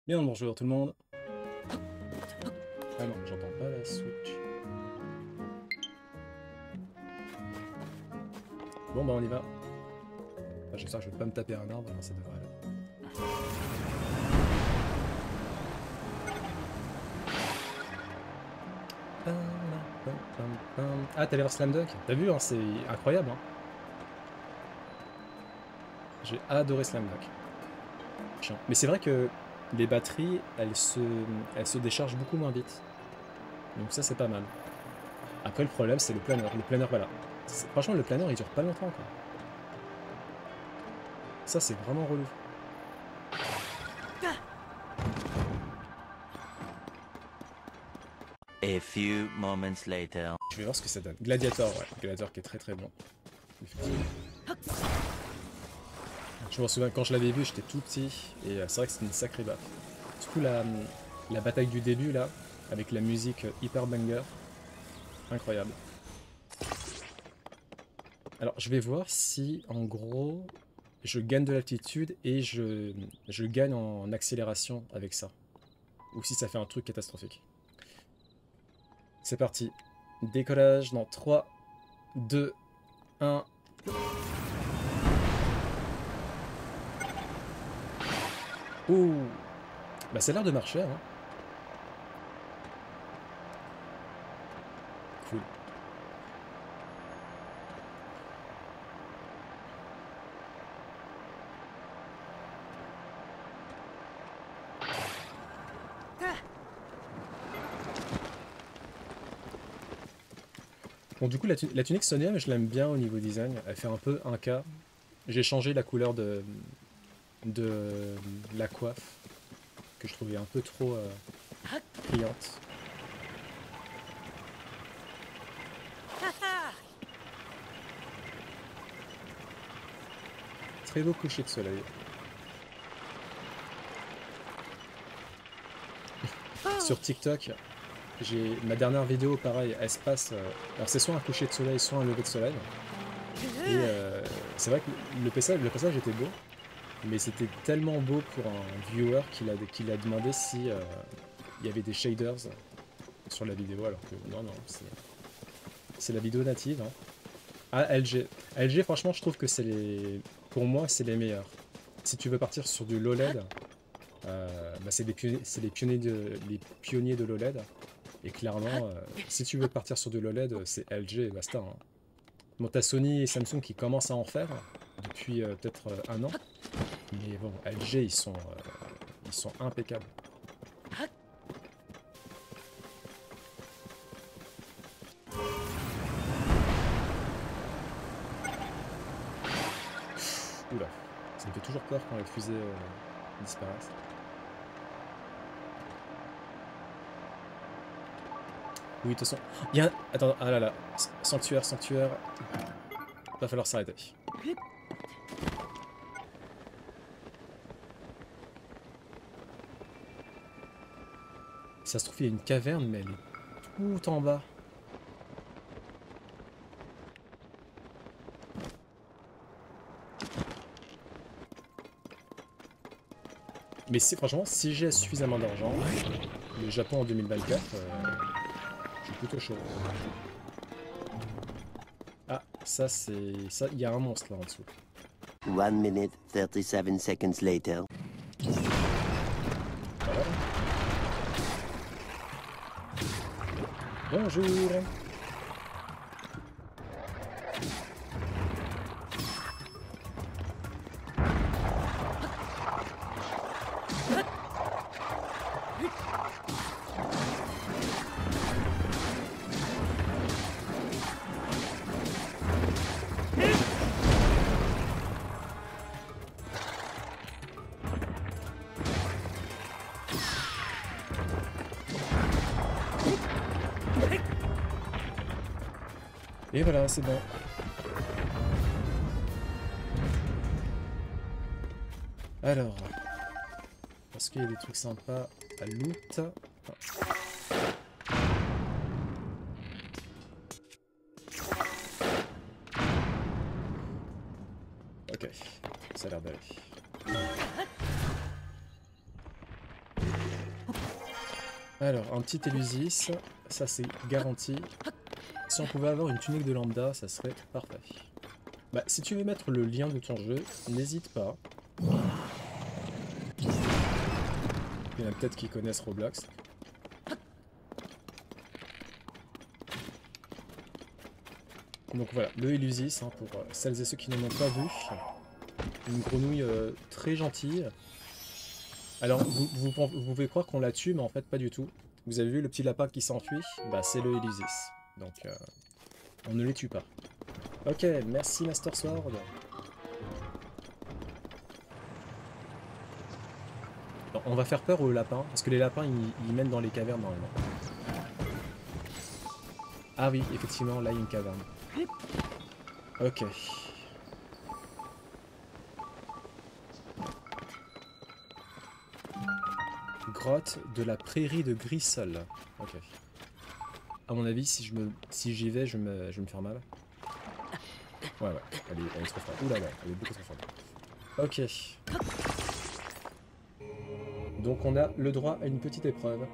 Bien le bonjour tout le monde. Ah non, j'entends pas la Switch. Bon bah on y va. Ah, j'espère que je vais pas me taper un arbre, alors ça devrait aller. Ah t'allais voir Slam Dunk? T'as vu hein, c'est incroyable hein. J'ai adoré Slam Dunk. Chiant. Mais c'est vrai que les batteries, elles se déchargent beaucoup moins vite. Donc ça c'est pas mal. Après le problème c'est le planeur. Le planeur voilà. Franchement le planeur il dure pas longtemps quoi. Ça c'est vraiment relou. A few moments later. Je vais voir ce que ça donne. Gladiator, ouais. Gladiator qui est très très bon. Effectivement. Je me souviens quand je l'avais vu, j'étais tout petit et c'est vrai que c'était une sacrée baffe. Surtout la bataille du début là, avec la musique hyper banger, incroyable. Alors je vais voir si en gros je gagne de l'altitude et je gagne en accélération avec ça. Ou si ça fait un truc catastrophique. C'est parti. Décollage dans 3, 2, 1. Ouh. Bah ça a l'air de marcher hein. Cool. Bon, du coup, la tunique Sonium, je l'aime bien au niveau design. Elle fait un peu un k. J'ai changé la couleur de la coiffe, que je trouvais un peu trop criante. Très beau coucher de soleil. Sur TikTok, j'ai ma dernière vidéo, pareil, elle se passe. Alors, c'est soit un coucher de soleil, soit un lever de soleil. Et c'est vrai que le passage était beau. Mais c'était tellement beau pour un viewer qu'il a demandé si il y avait des shaders sur la vidéo, alors que non, non, c'est la vidéo native. Hein. Ah, LG. LG, franchement, je trouve que pour moi, c'est les meilleurs. Si tu veux partir sur du LOLED, bah, c'est les pionniers de l'OLED. Et clairement, si tu veux partir sur du LOLED, c'est LG et basta. Hein. Bon, t'as Sony et Samsung qui commencent à en faire depuis peut-être un an. Mais bon, LG, ils sont impeccables. Oula, ça me fait toujours peur quand les fusées disparaissent. Oui, de toute façon. Il y a un... Attends, ah là là. Sanctuaire, sanctuaire. Va falloir s'arrêter. Ça se trouve, il y a une caverne, mais elle est tout en bas. Mais si, franchement, si j'ai suffisamment d'argent, le Japon en 2024, je suis plutôt chaud. Ah, ça c'est... Ça, il y a un monstre là en dessous. 1 minute 37 seconds later. Voilà. Bonjour. Et voilà, c'est bon. Alors, est-ce qu'il y a des trucs sympas à loot? Ok, ça a l'air d'aller. Alors, un petit Elusis, ça c'est garanti. Si on pouvait avoir une tunique de lambda, ça serait parfait. Bah, si tu veux mettre le lien de ton jeu, n'hésite pas. Il y en a peut-être qui connaissent Roblox. Donc voilà, le Elusis, hein, pour celles et ceux qui ne l'ont pas vu. Une grenouille très gentille. Alors, vous pouvez croire qu'on la tue, mais en fait, pas du tout. Vous avez vu le petit lapin qui s'enfuit? Bah, c'est le Elusis. Donc, on ne les tue pas. Ok, merci Master Sword. Bon, on va faire peur aux lapins, parce que les lapins, ils mènent dans les cavernes normalement. Ah oui, effectivement, là, il y a une caverne. Ok. Grotte de la prairie de Grissol. Ok. À mon avis, si j'y vais, je vais me faire mal. Ouais, elle est trop forte. Ouh là là, elle est beaucoup trop forte. Ok. Donc on a le droit à une petite épreuve.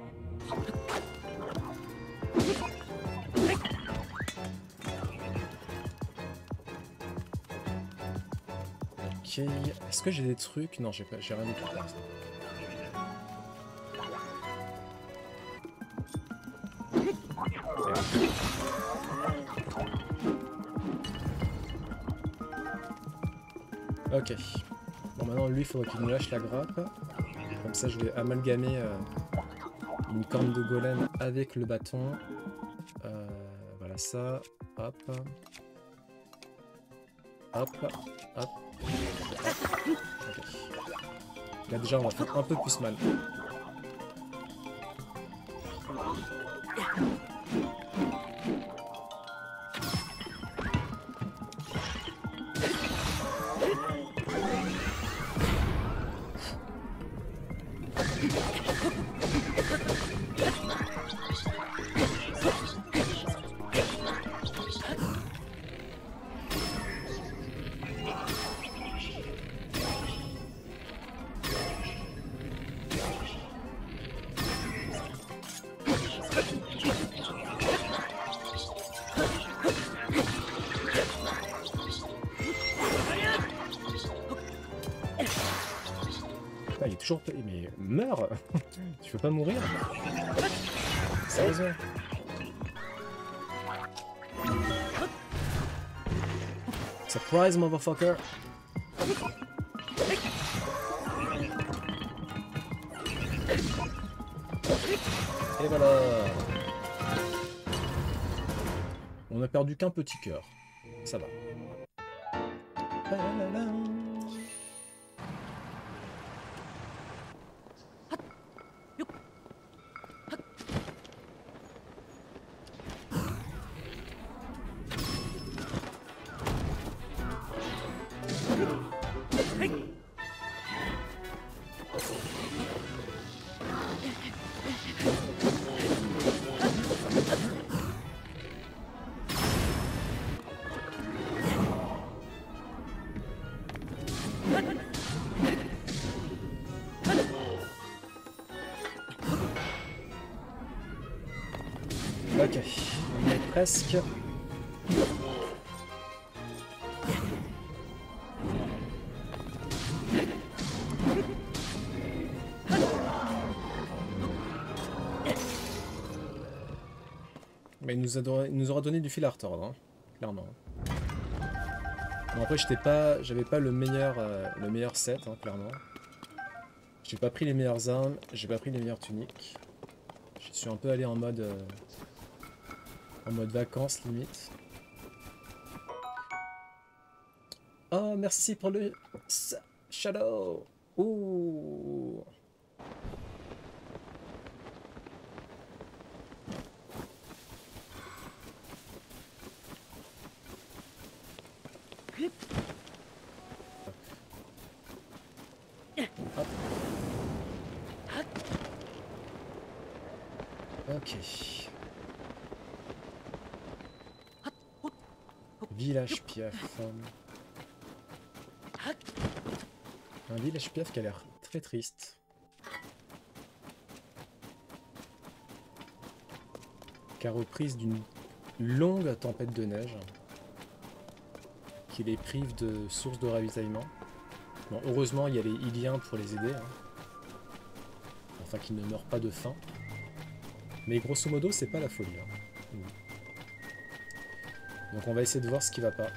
Ok. Est-ce que j'ai des trucs? Non, j'ai rien du tout pour l'instant. Ok. Bon, maintenant, lui, il faudrait qu'il me lâche la grappe. Comme ça, je vais amalgamer une corne de golem avec le bâton. Voilà ça. Hop. Hop. Hop. Hop. Ok. Là, déjà, on va faire un peu plus mal. Il est toujours... Mais meurs. Tu veux pas mourir? Sérieusement? Surprise, motherfucker! Et voilà! On a perdu qu'un petit cœur. Ça va. Ok, on est presque. Mais il nous aura donné du fil à retordre, hein, clairement. Bon, après, j'avais pas le meilleur set, hein, clairement. J'ai pas pris les meilleures armes, j'ai pas pris les meilleures tuniques. Je suis un peu allé en mode vacances limite. Oh, merci pour le shadow. Ouh. Hop. Ok. Village Piaf. Un village Piaf qui a l'air très triste. car aux prises d'une longue tempête de neige qui les prive de sources de ravitaillement. Bon, heureusement, il y a les Iliens pour les aider, hein. Enfin, qu'ils ne meurent pas de faim. Mais grosso modo, c'est pas la folie, hein. Donc on va essayer de voir ce qui va pas.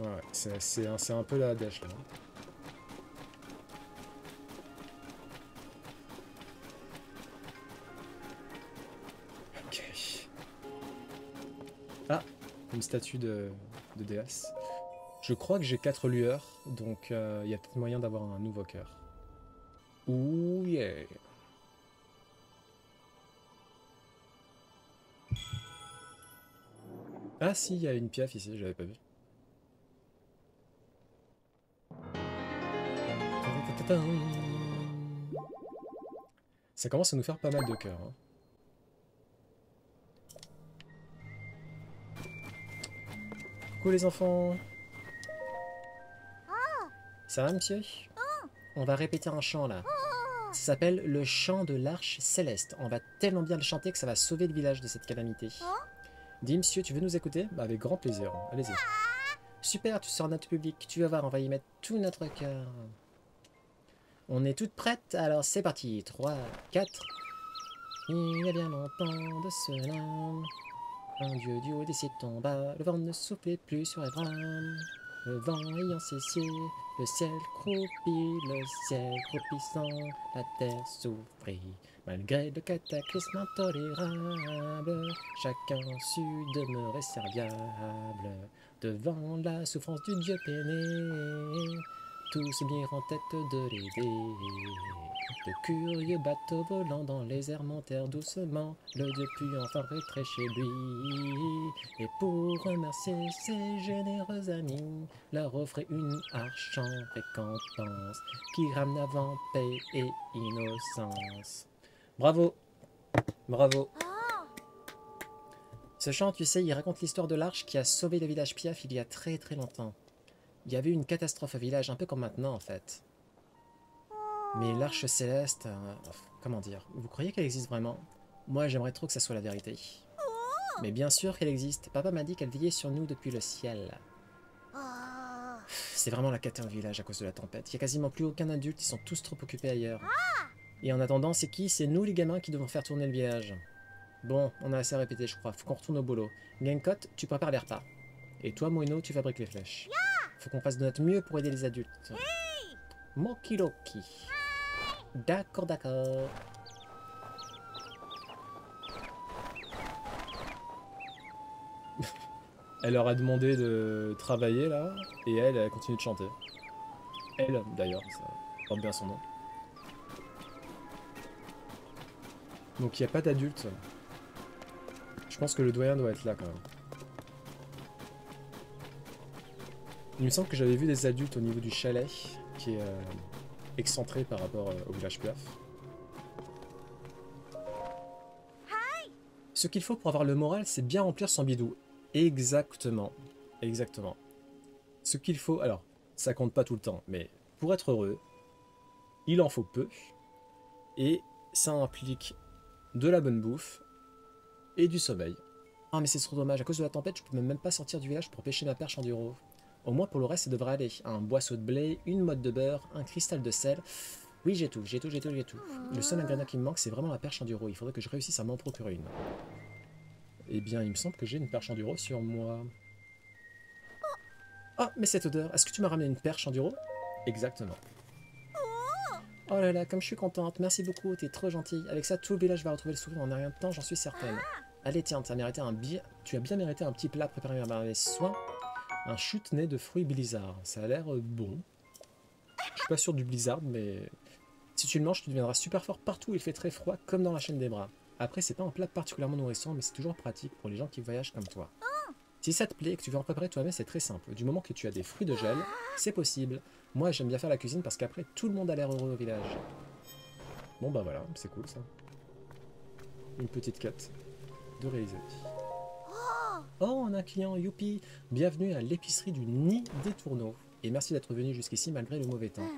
Ouais, c'est un peu la dèche là. Ok. Ah, une statue de déesse. Je crois que j'ai 4 lueurs, donc il y a peut-être moyen d'avoir un nouveau cœur. Ouh yeah. Ah si, il y a une piaf ici, j'avais pas vu. Ça commence à nous faire pas mal de cœurs, hein. Coucou les enfants. Ça va monsieur? On va répéter un chant là. Ça s'appelle le chant de l'arche céleste. On va tellement bien le chanter que ça va sauver le village de cette calamité. Dis monsieur, tu veux nous écouter? Bah avec grand plaisir, allez-y. Super, tu sors notre public, tu vas voir, on va y mettre tout notre cœur. On est toutes prêtes, alors c'est parti. 3, 4. Il y a bien longtemps de cela, un dieu du haut des cieux tomba, le vent ne soufflait plus sur Abraham. Le vent ayant cessé, le ciel croupit, le ciel croupissant, la terre souffrit. Malgré le cataclysme intolérable, chacun sut demeurer serviable. Devant la souffrance du dieu peiné, tous mirent en tête de l'aider. De curieux bateaux volants dans les airs montèrent doucement. Le dieu put enfin rentrer chez lui. Et pour remercier ses généreux amis, leur offrait une arche en récompense qui ramena vent, paix et innocence. Bravo! Bravo! Ce chant, tu sais, il raconte l'histoire de l'arche qui a sauvé le village Piaf il y a très très longtemps. Il y avait eu une catastrophe au village, un peu comme maintenant en fait. Mais l'arche céleste, comment dire, vous croyez qu'elle existe vraiment? Moi j'aimerais trop que ça soit la vérité. Mais bien sûr qu'elle existe, papa m'a dit qu'elle veillait sur nous depuis le ciel. C'est vraiment la cata au village à cause de la tempête. Il n'y a quasiment plus aucun adulte, ils sont tous trop occupés ailleurs. Et en attendant, c'est qui? C'est nous les gamins qui devons faire tourner le village. Bon, on a assez répété je crois, faut qu'on retourne au boulot. Gankot, tu prépares les repas. Et toi Moino, tu fabriques les flèches. Faut qu'on fasse de notre mieux pour aider les adultes. Mokiloki. D'accord, d'accord. Elle leur a demandé de travailler là, et elle continue de chanter. Elle, d'ailleurs, ça porte bien son nom. Donc il n'y a pas d'adultes. Je pense que le doyen doit être là quand même. Il me semble que j'avais vu des adultes au niveau du chalet, qui est excentré par rapport au village Piaf. Ce qu'il faut pour avoir le moral, c'est bien remplir son bidou. Exactement. Exactement. Ce qu'il faut... Alors, ça compte pas tout le temps, mais pour être heureux, il en faut peu. Et ça implique de la bonne bouffe et du sommeil. Ah mais c'est trop dommage, à cause de la tempête, je peux même pas sortir du village pour pêcher ma perche enduro. Au moins pour le reste, ça devrait aller. Un boisseau de blé, une motte de beurre, un cristal de sel. Oui, j'ai tout. Le seul ingrédient qui me manque, c'est vraiment la perche enduro. Il faudrait que je réussisse à m'en procurer une. Eh bien, il me semble que j'ai une perche enduro sur moi. Ah, mais cette odeur, est-ce que tu m'as ramené une perche enduro? Exactement. Oh là là, comme je suis contente, merci beaucoup, t'es trop gentil. Avec ça, tout le village va retrouver le sourire en un rien de temps, j'en suis certaine. Allez, tiens, tu as bien mérité un petit plat préparé par mes soins. Un chutney de fruits blizzard. Ça a l'air bon. Je suis pas sûr du blizzard, mais si tu le manges, tu deviendras super fort partout où il fait très froid, comme dans la chaîne des bras. Après, c'est pas un plat particulièrement nourrissant, mais c'est toujours pratique pour les gens qui voyagent comme toi. Si ça te plaît et que tu veux en préparer toi-même, c'est très simple. Du moment que tu as des fruits de gel, c'est possible. Moi, j'aime bien faire la cuisine parce qu'après, tout le monde a l'air heureux au village. Bon bah voilà, c'est cool ça. Une petite quête de réaliser. Oh, on a un client, youpi! Bienvenue à l'épicerie du Nid des Tourneaux. Et merci d'être venu jusqu'ici malgré le mauvais temps.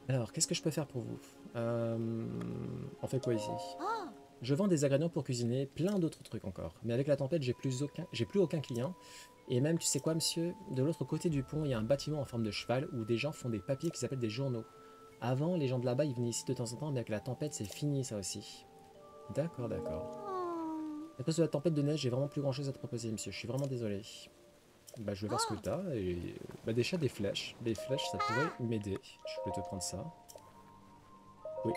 Alors, qu'est-ce que je peux faire pour vous? On fait quoi ici? Je vends des ingrédients pour cuisiner, plein d'autres trucs encore. Mais avec la tempête, j'ai plus aucun client. Et même, tu sais quoi, monsieur? De l'autre côté du pont, il y a un bâtiment en forme de cheval où des gens font des papiers qui s'appellent des journaux. Avant, les gens de là-bas, ils venaient ici de temps en temps, mais avec la tempête, c'est fini ça aussi. D'accord, d'accord. À cause de la tempête de neige, j'ai vraiment plus grand chose à te proposer, monsieur. Je suis vraiment désolé. Bah, je vais voir ce que t'as. Et bah, déjà des flèches. Des flèches, ça pourrait m'aider. Je peux te prendre ça. Oui.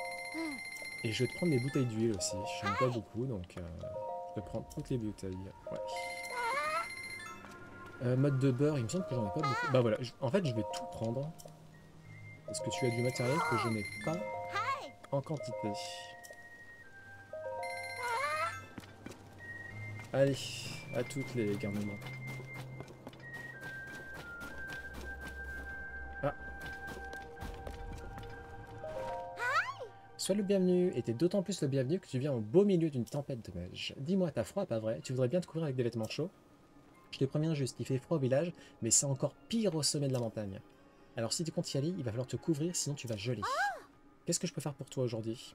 Et je vais te prendre des bouteilles d'huile aussi. Je n'en ai pas beaucoup, donc je peux prendre toutes les bouteilles. Ouais. Mode de beurre, il me semble que j'en ai pas beaucoup. Bah voilà, en fait, je vais tout prendre. Parce que tu as du matériel que je n'ai pas en quantité. Allez, à toutes les garnements. Ah. Sois le bienvenu, et t'es d'autant plus le bienvenu que tu viens au beau milieu d'une tempête de neige. Dis-moi, t'as froid, pas vrai? Tu voudrais bien te couvrir avec des vêtements chauds? Je te préviens juste, il fait froid au village, mais c'est encore pire au sommet de la montagne. Alors si tu comptes y aller, il va falloir te couvrir, sinon tu vas geler. Qu'est-ce que je peux faire pour toi aujourd'hui?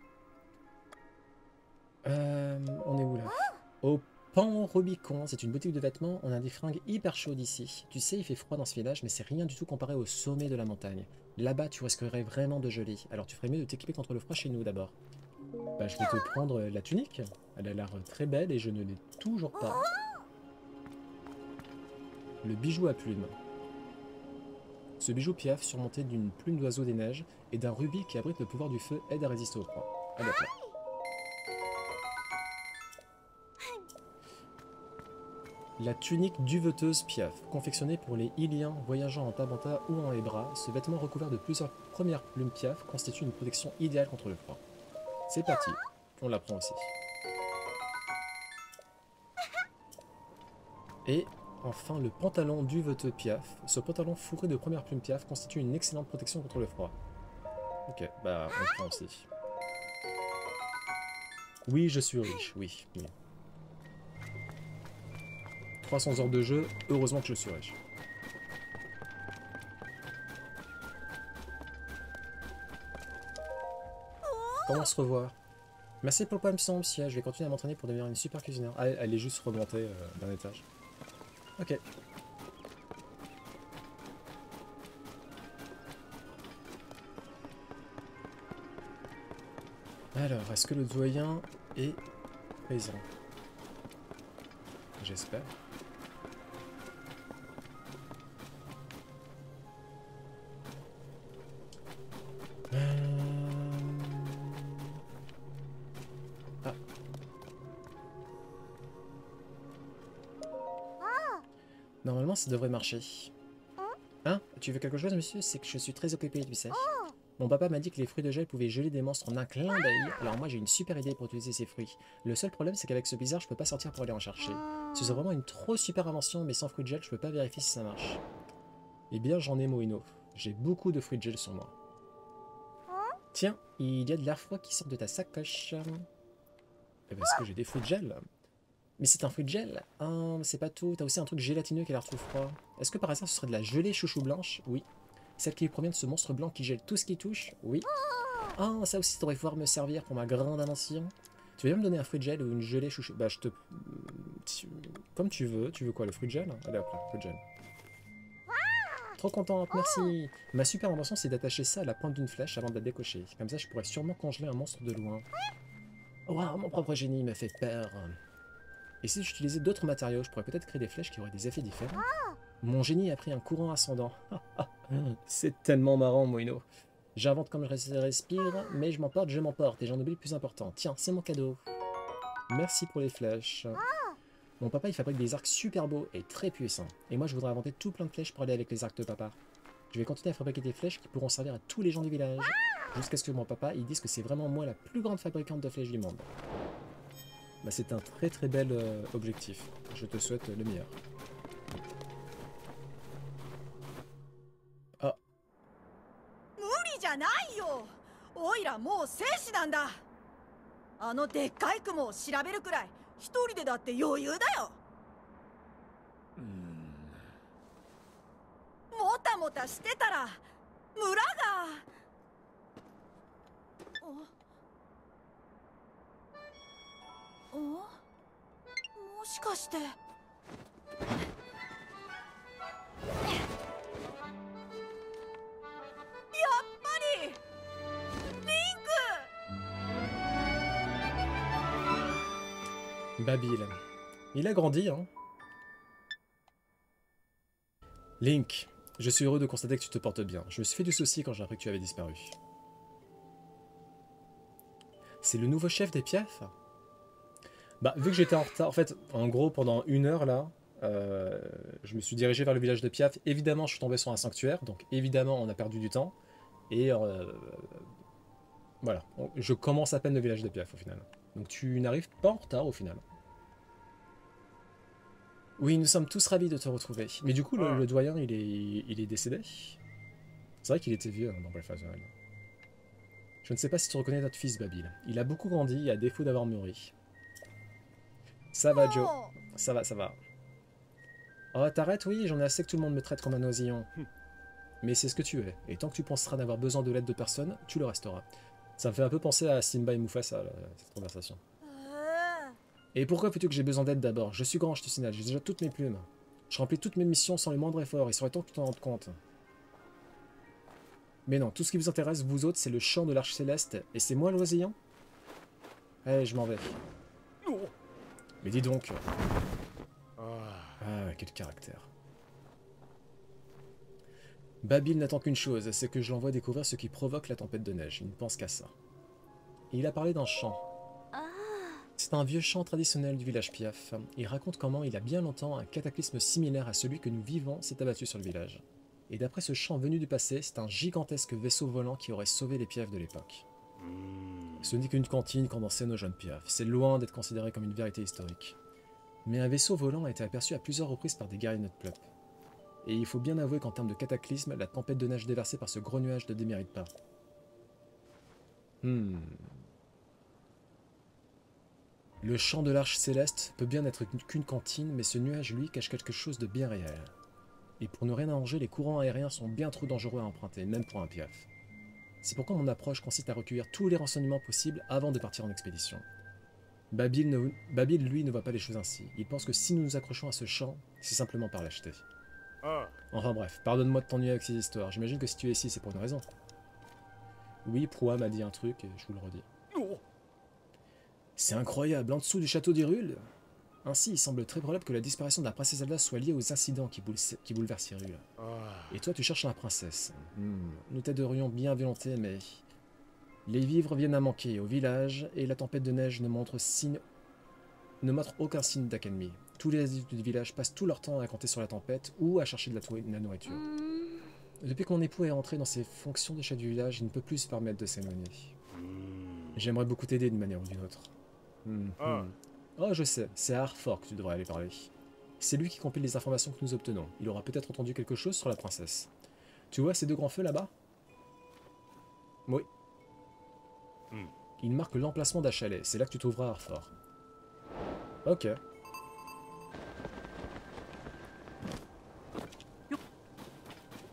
On est où là? Au Pan Rubicon, c'est une boutique de vêtements, on a des fringues hyper chaudes ici. Tu sais, il fait froid dans ce village, mais c'est rien du tout comparé au sommet de la montagne. Là-bas, tu risquerais vraiment de geler, alors tu ferais mieux de t'équiper contre le froid chez nous d'abord. Bah, je vais te prendre la tunique. Elle a l'air très belle et je ne l'ai toujours pas. Le bijou à plumes. Ce bijou piaf, surmonté d'une plume d'oiseau des neiges et d'un rubis qui abrite le pouvoir du feu, aide à résister au froid. Allez, hop là. La tunique duveteuse piaf, confectionnée pour les Iliens voyageant en Tabanta ou en Hébra, ce vêtement recouvert de plusieurs premières plumes piaf constitue une protection idéale contre le froid. C'est parti, on la prend aussi. Et enfin, le pantalon duveteux piaf. Ce pantalon fourré de premières plumes piaf constitue une excellente protection contre le froid. Ok, bah on le prend aussi. Oui, je suis riche, oui. 300 heures de jeu, heureusement que je suis riche. Comment se revoir? Merci pour le poisson, monsieur. Je vais continuer à m'entraîner pour devenir une super cuisinière. Ah, elle est juste remontée d'un étage. Ok. Alors, est-ce que le doyen est présent? J'espère. Ah. Normalement, ça devrait marcher. Hein? Tu veux quelque chose, monsieur? C'est que je suis très occupé, tu sais. Mon papa m'a dit que les fruits de gel pouvaient geler des monstres en un clin d'œil, alors moi j'ai une super idée pour utiliser ces fruits. Le seul problème c'est qu'avec ce blizzard je peux pas sortir pour aller en chercher. Ce serait vraiment une trop super invention, mais sans fruits de gel je peux pas vérifier si ça marche. Eh bien j'en ai Moino. J'ai beaucoup de fruits de gel sur moi. Tiens, il y a de l'air froid qui sort de ta sacoche. Eh ben, est-ce que j'ai des fruits de gel? Mais c'est un fruit de gel? Ah, c'est pas tout, t'as aussi un truc gélatineux qui a l'air trop froid. Est-ce que par hasard ce serait de la gelée chouchou blanche? Oui. Celle qui provient de ce monstre blanc qui gèle tout ce qui touche? Oui. Ah, ça aussi, ça devrait pouvoir me servir pour ma grande invention. Tu veux bien me donner un fruit de gel ou une gelée chouchou? Bah, je te... Comme tu veux. Tu veux quoi, le fruit de gel? Allez, hop là, fruit de gel. Trop contente, merci. Ma super invention, c'est d'attacher ça à la pointe d'une flèche avant de la décocher. Comme ça, je pourrais sûrement congeler un monstre de loin. Waouh, mon propre génie me fait peur. Et si j'utilisais d'autres matériaux, je pourrais peut-être créer des flèches qui auraient des effets différents. Mon génie a pris un courant ascendant. C'est tellement marrant, Moino. J'invente comme je respire, mais je m'emporte, et j'en oublie le plus important. Tiens, c'est mon cadeau. Merci pour les flèches. Mon papa, il fabrique des arcs super beaux et très puissants. Et moi, je voudrais inventer tout plein de flèches pour aller avec les arcs de papa. Je vais continuer à fabriquer des flèches qui pourront servir à tous les gens du village. Jusqu'à ce que mon papa, il dise que c'est vraiment moi la plus grande fabricante de flèches du monde. Bah, c'est un très très bel objectif. Je te souhaite le meilleur. Ah. 無理じゃないよ。おいらもう戦士なんだ。あのでっかい雲を調べるくらい一人でだって余裕だよ。もたもたしてたら村が。お、もしかして。やっぱりリンク。 Babil. Il a grandi, hein. Link, je suis heureux de constater que tu te portes bien. Je me suis fait du souci quand j'ai appris que tu avais disparu. C'est le nouveau chef des Piaf? Bah, vu que j'étais en retard, en fait, en gros, pendant 1 heure, là, je me suis dirigé vers le village de Piaf. Évidemment, je suis tombé sur un sanctuaire, donc évidemment, on a perdu du temps. Et voilà, je commence à peine le village de Piaf, au final. Donc tu n'arrives pas en retard, au final. Oui, nous sommes tous ravis de te retrouver. Mais du coup, le doyen, il est décédé. C'est vrai qu'il était vieux hein, dans Breath of the Wild. Je ne sais pas si tu reconnais notre fils, Babil. Il a beaucoup grandi, à défaut d'avoir mûri. Ça va, Joe. Ça va, ça va. Oh, t'arrêtes, oui, j'en ai assez que tout le monde me traite comme un oisillon. Mais c'est ce que tu es. Et tant que tu penseras n'avoir besoin de l'aide de personne, tu le resteras. Ça me fait un peu penser à Simba et Mufasa, là, cette conversation. Et pourquoi veux-tu que j'ai besoin d'aide d'abord? Je suis grand, je te signale, j'ai déjà toutes mes plumes. Je remplis toutes mes missions sans le moindre effort, il serait temps que tu t'en rendes compte. Mais non, tout ce qui vous intéresse, vous autres, c'est le chant de l'Arche Céleste, et c'est moi l'oisillon? Allez, je m'en vais. Mais dis donc... Ah, quel caractère. Babil n'attend qu'une chose, c'est que je l'envoie découvrir ce qui provoque la tempête de neige, il ne pense qu'à ça. Et il a parlé d'un chant. C'est un vieux chant traditionnel du village Piaf. Il raconte comment, il y a bien longtemps, un cataclysme similaire à celui que nous vivons s'est abattu sur le village. Et d'après ce chant venu du passé, c'est un gigantesque vaisseau volant qui aurait sauvé les Piaf de l'époque. Ce n'est qu'une cantine condensée nos jeunes Piaf. C'est loin d'être considéré comme une vérité historique. Mais un vaisseau volant a été aperçu à plusieurs reprises par des guerriers de notre peuple. Et il faut bien avouer qu'en termes de cataclysme, la tempête de neige déversée par ce gros nuage ne démérite pas. Le chant de l'Arche Céleste peut bien n'être qu'une cantine, mais ce nuage, lui, cache quelque chose de bien réel. Et pour ne rien arranger, les courants aériens sont bien trop dangereux à emprunter, même pour un Piaf. C'est pourquoi mon approche consiste à recueillir tous les renseignements possibles avant de partir en expédition. Babil, lui, ne voit pas les choses ainsi. Il pense que si nous nous accrochons à ce chant, c'est simplement par lâcheté. Enfin bref, pardonne-moi de t'ennuyer avec ces histoires. J'imagine que si tu es ici, c'est pour une raison. Oui, Proa m'a dit un truc et je vous le redis. C'est incroyable, en dessous du château d'Hyrule. Ainsi, il semble très probable que la disparition de la princesse Zelda soit liée aux incidents qui bouleversent Hyrule. Et toi, tu cherches la princesse. Nous t'aiderions bien volontiers, mais... Les vivres viennent à manquer au village, et la tempête de neige ne montre aucun signe d'accalmie. Tous les adultes du village passent tout leur temps à compter sur la tempête ou à chercher de la nourriture. Depuis que mon époux est rentré dans ses fonctions de chef du village, il ne peut plus se permettre de s'éloigner. J'aimerais beaucoup t'aider d'une manière ou d'une autre. Oh, je sais, c'est à Arfor que tu devrais aller parler. C'est lui qui compile les informations que nous obtenons. Il aura peut-être entendu quelque chose sur la princesse. Tu vois ces deux grands feux là-bas? Oui. Il marque l'emplacement d'un chalet. C'est là que tu trouveras Arfor. Ok.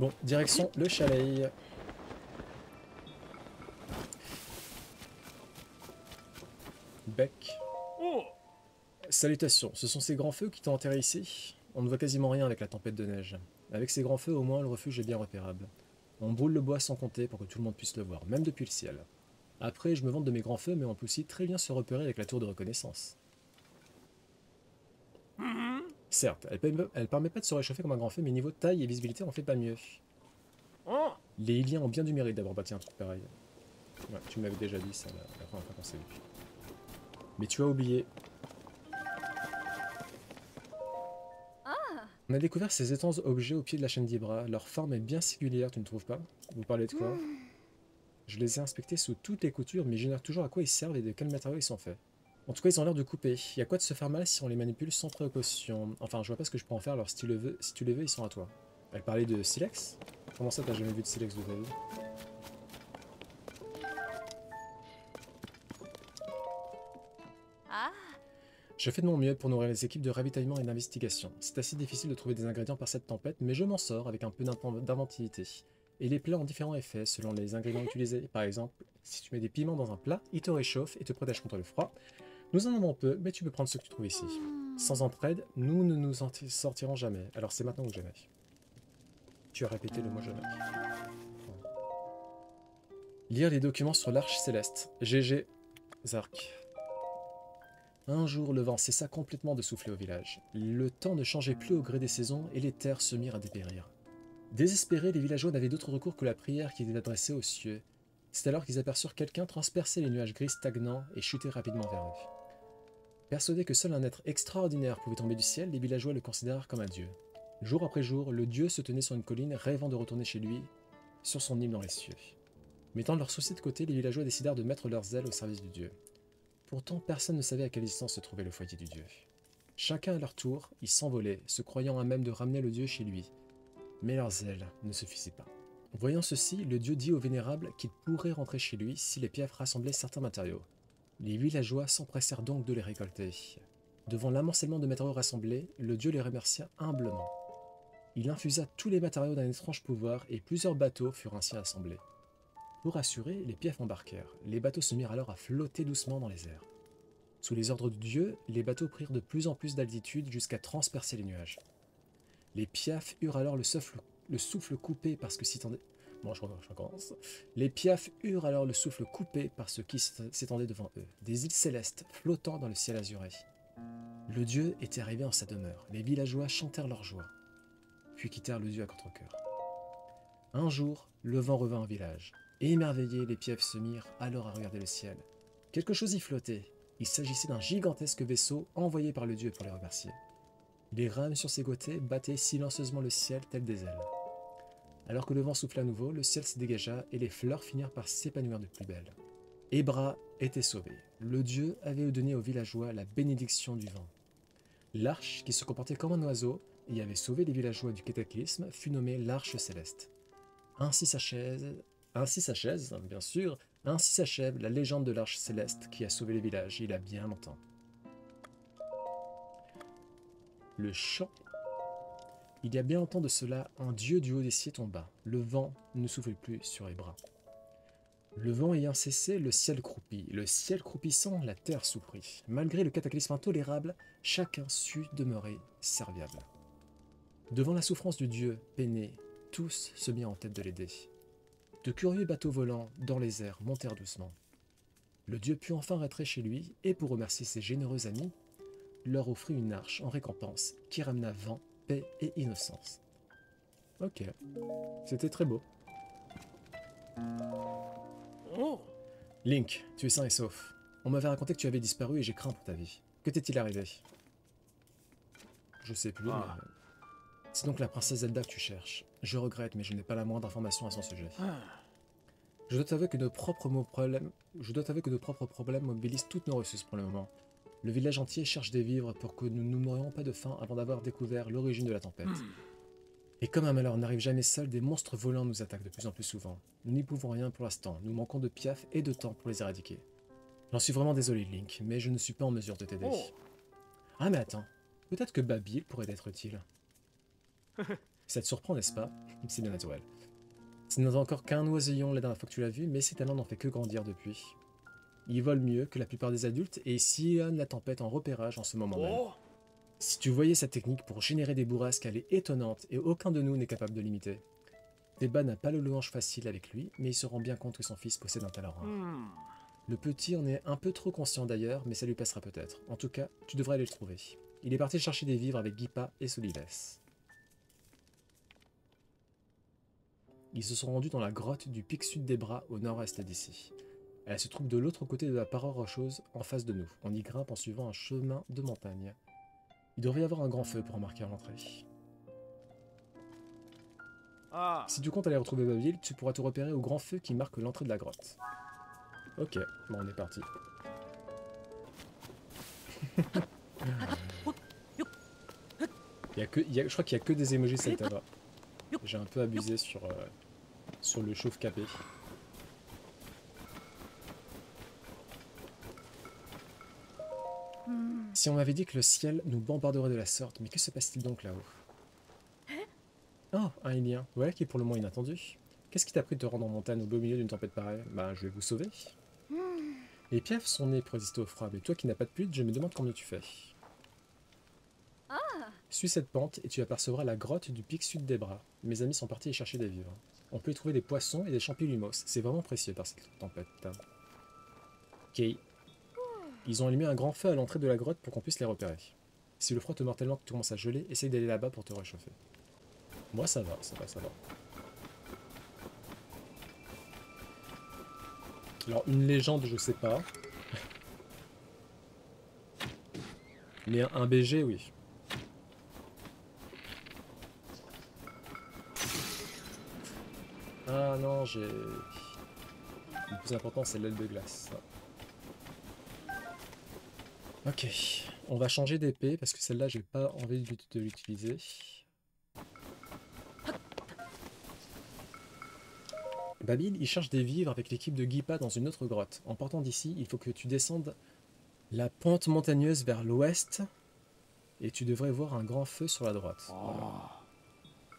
Bon, direction le chalet. Bec. Salutations, ce sont ces grands feux qui t'ont enterré ici? On ne voit quasiment rien avec la tempête de neige. Avec ces grands feux, au moins, le refuge est bien repérable. On brûle le bois sans compter pour que tout le monde puisse le voir, même depuis le ciel. Après, je me vante de mes grands feux, mais on peut aussi très bien se repérer avec la tour de reconnaissance. Certes, elle permet pas de se réchauffer comme un grand feu, mais niveau taille et visibilité, on fait pas mieux. Les Iliens ont bien du mérite d'avoir bâti un truc pareil. Ouais, tu m'avais déjà dit ça la première fois qu'on s'est vu. Mais tu as oublié. On a découvert ces étranges objets au pied de la chaîne d'Ibra. Leur forme est bien singulière, tu ne trouves pas? Vous parlez de quoi? Je les ai inspectés sous toutes les coutures, mais j'ignore toujours à quoi ils servent et de quels matériaux ils sont faits. En tout cas, ils ont l'air de couper. Il y a quoi de se faire mal si on les manipule sans précaution? Enfin, je vois pas ce que je peux en faire, alors si tu les veux, ils sont à toi. Elle parlait de silex? Comment ça, t'as jamais vu de silex de ta vie? Je fais de mon mieux pour nourrir les équipes de ravitaillement et d'investigation. C'est assez difficile de trouver des ingrédients par cette tempête, mais je m'en sors avec un peu d'inventivité. Et les plats ont différents effets selon les ingrédients utilisés. Par exemple, si tu mets des piments dans un plat, ils te réchauffent et te protègent contre le froid. Nous en avons peu, mais tu peux prendre ce que tu trouves ici. Sans entraide, nous ne nous en sortirons jamais. Alors c'est maintenant ou jamais. Tu as répété le mot jamais. Lire les documents sur l'Arche Céleste. GG. Zark. Un jour, le vent cessa complètement de souffler au village. Le temps ne changeait plus au gré des saisons et les terres se mirent à dépérir. Désespérés, les villageois n'avaient d'autre recours que la prière qui était adressée aux cieux. C'est alors qu'ils aperçurent quelqu'un transpercer les nuages gris stagnants et chuter rapidement vers eux. Persuadés que seul un être extraordinaire pouvait tomber du ciel, les villageois le considérèrent comme un dieu. Jour après jour, le dieu se tenait sur une colline, rêvant de retourner chez lui, sur son île dans les cieux. Mettant leurs soucis de côté, les villageois décidèrent de mettre leurs ailes au service du dieu. Pourtant, personne ne savait à quelle distance se trouvait le foyer du dieu. Chacun à leur tour, ils s'envolaient, se croyant à même de ramener le dieu chez lui. Mais leurs ailes ne suffisaient pas. Voyant ceci, le dieu dit au vénérable qu'il pourrait rentrer chez lui si les pièves rassemblaient certains matériaux. Les villageois s'empressèrent donc de les récolter. Devant l'amoncellement de matériaux rassemblés, le dieu les remercia humblement. Il infusa tous les matériaux d'un étrange pouvoir et plusieurs bateaux furent ainsi assemblés. Pour assurer, les pièves embarquèrent. Les bateaux se mirent alors à flotter doucement dans les airs. Sous les ordres du dieu, les bateaux prirent de plus en plus d'altitude jusqu'à transpercer les nuages. Les piafs eurent alors le souffle coupé parce que s'étendait... Bon, je recommence. Les piafs eurent alors le souffle coupé par ce qui s'étendait devant eux, des îles célestes flottant dans le ciel azuré. Le dieu était arrivé en sa demeure. Les villageois chantèrent leur joie, puis quittèrent le dieu à contre-cœur. Un jour, le vent revint au village. Émerveillés, les pièves se mirent alors à regarder le ciel. Quelque chose y flottait. Il s'agissait d'un gigantesque vaisseau envoyé par le dieu pour les remercier. Les rames sur ses côtés battaient silencieusement le ciel tel des ailes. Alors que le vent souffla à nouveau, le ciel se dégagea et les fleurs finirent par s'épanouir de plus belle. Hébra était sauvé. Le dieu avait donné aux villageois la bénédiction du vent. L'arche, qui se comportait comme un oiseau et avait sauvé les villageois du cataclysme, fut nommée l'Arche Céleste. Ainsi s'achève, bien sûr, ainsi s'achève la légende de l'Arche Céleste qui a sauvé les villages il y a bien longtemps. Le chant. Il y a bien longtemps de cela, un dieu du haut des cieux tomba. Le vent ne soufflait plus sur les bras. Le vent ayant cessé, le ciel croupit. Le ciel croupissant, la terre souffrit. Malgré le cataclysme intolérable, chacun sut demeurer serviable. Devant la souffrance du dieu, peiné, tous se mirent en tête de l'aider. De curieux bateaux volants, dans les airs, montèrent doucement. Le dieu put enfin rentrer chez lui, et pour remercier ses généreux amis, leur offrit une arche en récompense qui ramena vent, paix et innocence. Ok, c'était très beau. Link, tu es sain et sauf. On m'avait raconté que tu avais disparu et j'ai craint pour ta vie. Que t'est-il arrivé? Je sais plus, mais... C'est donc la princesse Zelda que tu cherches. Je regrette, mais je n'ai pas la moindre information à son sujet. Je dois t'avouer que nos propres problèmes mobilisent toutes nos ressources pour le moment. Le village entier cherche des vivres pour que nous ne mourions pas de faim avant d'avoir découvert l'origine de la tempête. Et comme un malheur n'arrive jamais seul, des monstres volants nous attaquent de plus en plus souvent. Nous n'y pouvons rien pour l'instant, nous manquons de piaf et de temps pour les éradiquer. J'en suis vraiment désolé, Link, mais je ne suis pas en mesure de t'aider. Ah mais attends, peut-être que Babil pourrait être utile. Ça te surprend, n'est-ce pas? C'est bien naturel. Ce n'est encore qu'un oisillon la dernière fois que tu l'as vu, mais ses talents n'ont fait que grandir depuis. Il vole mieux que la plupart des adultes et sillonne la tempête en repérage en ce moment même. Si tu voyais sa technique pour générer des bourrasques, elle est étonnante et aucun de nous n'est capable de l'imiter. Teba n'a pas le louange facile avec lui, mais il se rend bien compte que son fils possède un talent rare. Le petit en est un peu trop conscient d'ailleurs, mais ça lui passera peut-être. En tout cas, tu devrais aller le trouver. Il est parti chercher des vivres avec Gipa et Solives. Ils se sont rendus dans la grotte du pic sud des bras au nord-est d'ici. Elle se trouve de l'autre côté de la paroi rocheuse, en face de nous. On y grimpe en suivant un chemin de montagne. Il devrait y avoir un grand feu pour en marquer l'entrée. Si tu comptes aller retrouver Babil, tu pourras te repérer au grand feu qui marque l'entrée de la grotte. Ok, bon on est parti. Je crois qu'il n'y a que des emojis Saitama. J'ai un peu abusé sur le chauve capé. Si on m'avait dit que le ciel nous bombarderait de la sorte, mais que se passe-t-il donc là-haut? Oh, un alien. Ouais, qui est pour le moins inattendu. Qu'est-ce qui t'a pris de te rendre en montagne au beau milieu d'une tempête pareille? Bah, je vais vous sauver. Les piafs sont nés pour résister au froid, mais toi qui n'as pas de pluie, je me demande combien tu fais. Suis cette pente et tu apercevras la grotte du pic sud des bras. Mes amis sont partis y chercher des vivres. On peut y trouver des poissons et des champignons. C'est vraiment précieux par cette tempête. Ok. Ils ont allumé un grand feu à l'entrée de la grotte pour qu'on puisse les repérer. Si le froid te mord tellement que tu commences à geler, essaye d'aller là-bas pour te réchauffer. Moi ça va, ça va, ça va. Alors une légende, je sais pas. Mais un BG, oui. Ah non, j'ai... Le plus important, c'est l'aile de glace. Ok, on va changer d'épée parce que celle-là, j'ai pas envie de l'utiliser. Babil, il cherche des vivres avec l'équipe de Guipa dans une autre grotte. En partant d'ici, il faut que tu descendes la pente montagneuse vers l'ouest et tu devrais voir un grand feu sur la droite.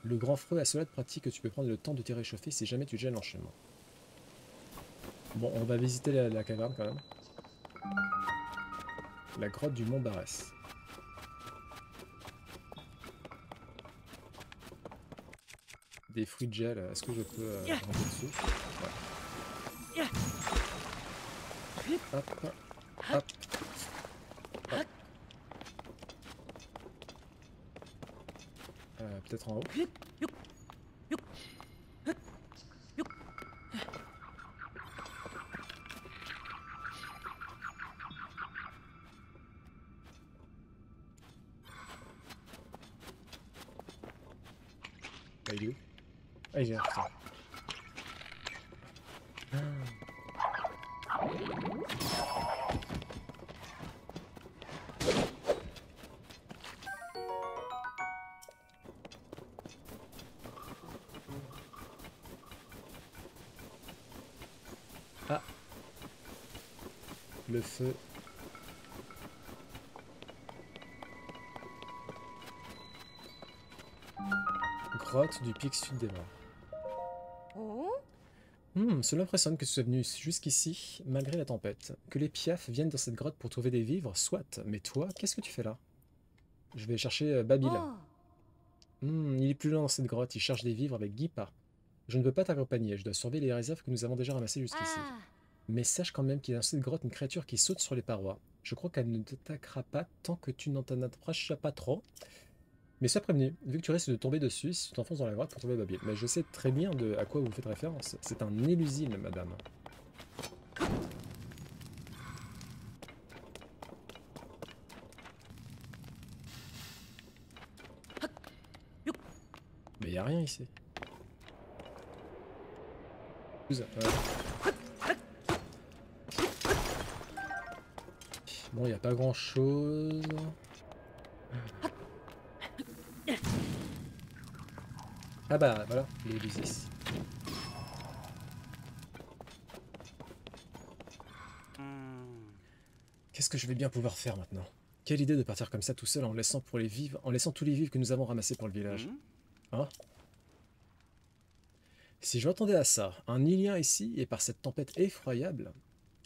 Le grand feu a cela de pratique que tu peux prendre le temps de t'y réchauffer si jamais tu gèles l'enchaînement. Bon, on va visiter la caverne quand même. La grotte du Mont Barès. Des fruits de gel, est-ce que je peux monter dessus? Ouais. Hop, hop. Peut-être en haut. Ah, il est où? Ah, il est là, putain. Ah, le feu. Grotte du pic sud des morts. Cela impressionne que tu sois venu jusqu'ici, malgré la tempête. Que les piafs viennent dans cette grotte pour trouver des vivres, soit. Mais toi, qu'est-ce que tu fais là? Je vais chercher Babil. Il est plus loin dans cette grotte, il cherche des vivres avec Guipa. Je ne peux pas t'accompagner, je dois surveiller les réserves que nous avons déjà ramassées jusqu'ici. Mais sache quand même qu'il y a dans cette grotte une créature qui saute sur les parois. Je crois qu'elle ne t'attaquera pas tant que tu n'en t'en approches pas trop. Mais sois prévenu, vu que tu risques de tomber dessus si tu t'enfonces dans la grotte pour trouver Babil. Mais je sais très bien à quoi vous faites référence. C'est un élusile, madame. Mais y a rien ici. Bon, il n'y a pas grand chose. Ah bah voilà, les Lusis. Qu'est-ce que je vais bien pouvoir faire maintenant? Quelle idée de partir comme ça tout seul en laissant tous les vivres que nous avons ramassés pour le village. Hein? Si je m'attendais à ça, un Ilien ici, et par cette tempête effroyable,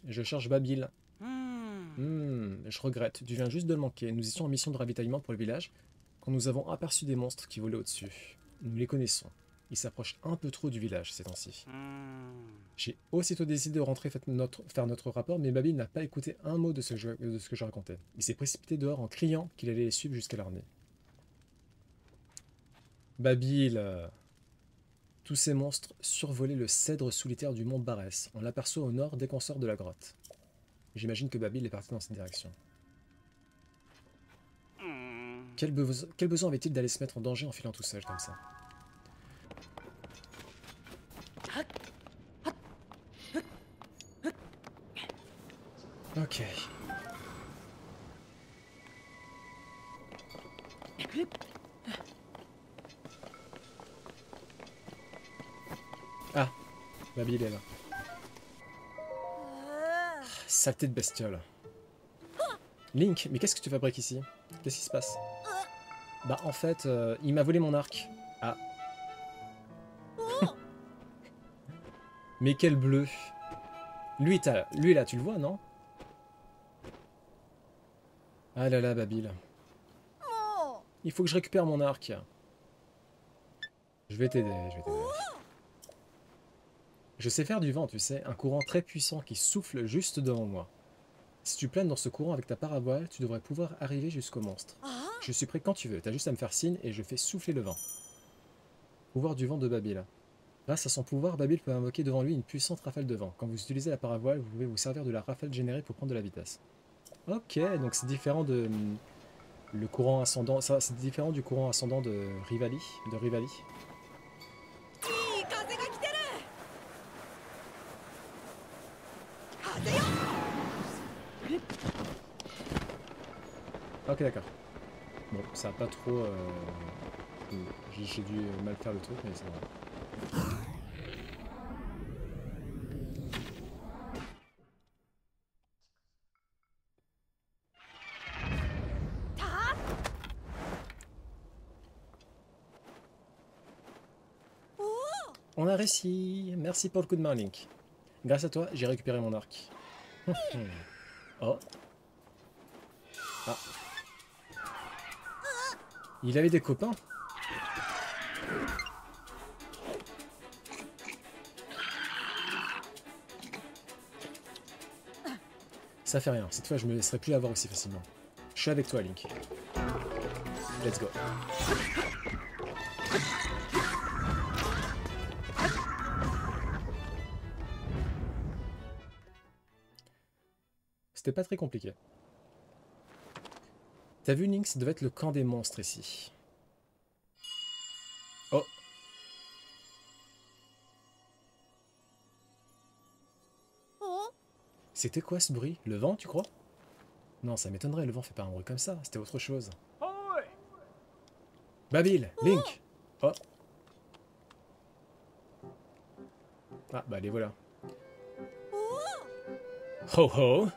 je cherche Babil. Je regrette, tu viens juste de le manquer. Nous étions en mission de ravitaillement pour le village, quand nous avons aperçu des monstres qui volaient au-dessus. Nous les connaissons. Ils s'approchent un peu trop du village ces temps-ci. J'ai aussitôt décidé de rentrer faire notre rapport, mais Babil n'a pas écouté un mot de ce que je racontais. Il s'est précipité dehors en criant qu'il allait les suivre jusqu'à leur nez. Babil... Tous ces monstres survolaient le cèdre solitaire du mont Barès. On l'aperçoit au nord dès qu'on sort de la grotte. J'imagine que Babil est parti dans cette direction. Quel besoin avait-il d'aller se mettre en danger en filant tout seul comme ça? Ok. Ah, Babil est là. Saleté de bestiole. Link, mais qu'est-ce que tu fabriques ici? Qu'est-ce qui se passe? Bah en fait, il m'a volé mon arc. Ah. Mais quel bleu. Lui, lui là, tu le vois, non? Ah là là, Babil. も Il faut que je récupère mon arc. Je vais t'aider, je vais t'aider. Je sais faire du vent, tu sais, un courant très puissant qui souffle juste devant moi. Si tu planes dans ce courant avec ta paravoile, tu devrais pouvoir arriver jusqu'au monstre. う。あ Je suis prêt quand tu veux, t'as juste à me faire signe et je fais souffler le vent. Pouvoir du vent de Babil. Grâce à son pouvoir, Babil peut invoquer devant lui une puissante rafale de vent. Quand vous utilisez la paravoile, vous pouvez vous servir de la rafale générée pour prendre de la vitesse. Ok, donc c'est différent de le courant ascendant. Ça, c'est différent du courant ascendant de Rivali. いい風が来てる。風よ。 Ok, d'accord. Bon, ça a pas trop. J'ai dû mal faire le truc, mais c'est vrai. On a réussi. Merci pour le coup de main, Link. Grâce à toi, j'ai récupéré mon arc. Oh. Ah. Il avait des copains. Ça fait rien. Cette fois, je me laisserai plus avoir aussi facilement. Je suis avec toi, Link. Let's go. C'était pas très compliqué. T'as vu, Link, ça devait être le camp des monstres ici. Oh. C'était quoi ce bruit? Le vent, tu crois? Non, ça m'étonnerait, le vent fait pas un bruit comme ça. C'était autre chose. Babil, Link. Oh. Ah, bah les voilà. Ho ho.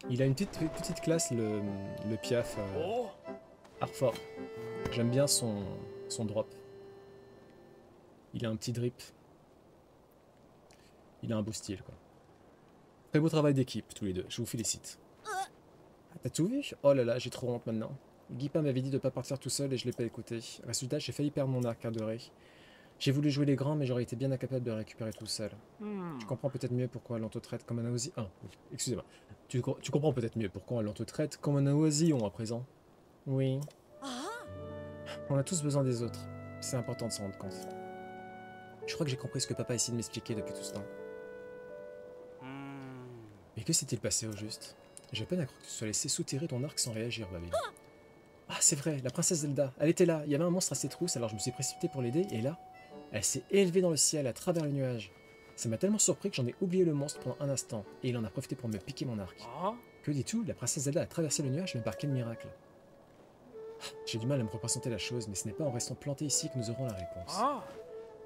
Il a une petite classe, le Piaf. Arfort. J'aime bien son drop. Il a un petit drip. Il a un beau style, quoi. Très beau travail d'équipe, tous les deux. Je vous félicite. Ah, t'as tout vu? Oh là là, j'ai trop honte maintenant. Guipa m'avait dit de pas partir tout seul et je l'ai pas écouté. Résultat, j'ai failli perdre mon arc adoré. J'ai voulu jouer les grands, mais j'aurais été bien incapable de le récupérer tout seul. Tu comprends peut-être mieux pourquoi l'on te traite comme un oisillon. Ah, excusez-moi. Tu comprends peut-être mieux pourquoi l'on te traite comme un oisillon à présent. Oui. On a tous besoin des autres. C'est important de s'en rendre compte. Je crois que j'ai compris ce que papa essaie de m'expliquer depuis tout ce temps. Mais que s'est-il passé au juste? J'ai peine à croire que tu sois laissé souterrer ton arc sans réagir, Babil. Ah, c'est vrai, la princesse Zelda. Elle était là. Il y avait un monstre à ses trousses, alors je me suis précipité pour l'aider, et là, elle s'est élevée dans le ciel à travers les nuages. Ça m'a tellement surpris que j'en ai oublié le monstre pendant un instant, et il en a profité pour me piquer mon arc. Que dis-tu? La princesse Zelda a traversé le nuage, mais par quel miracle? J'ai du mal à me représenter la chose, mais ce n'est pas en restant planté ici que nous aurons la réponse.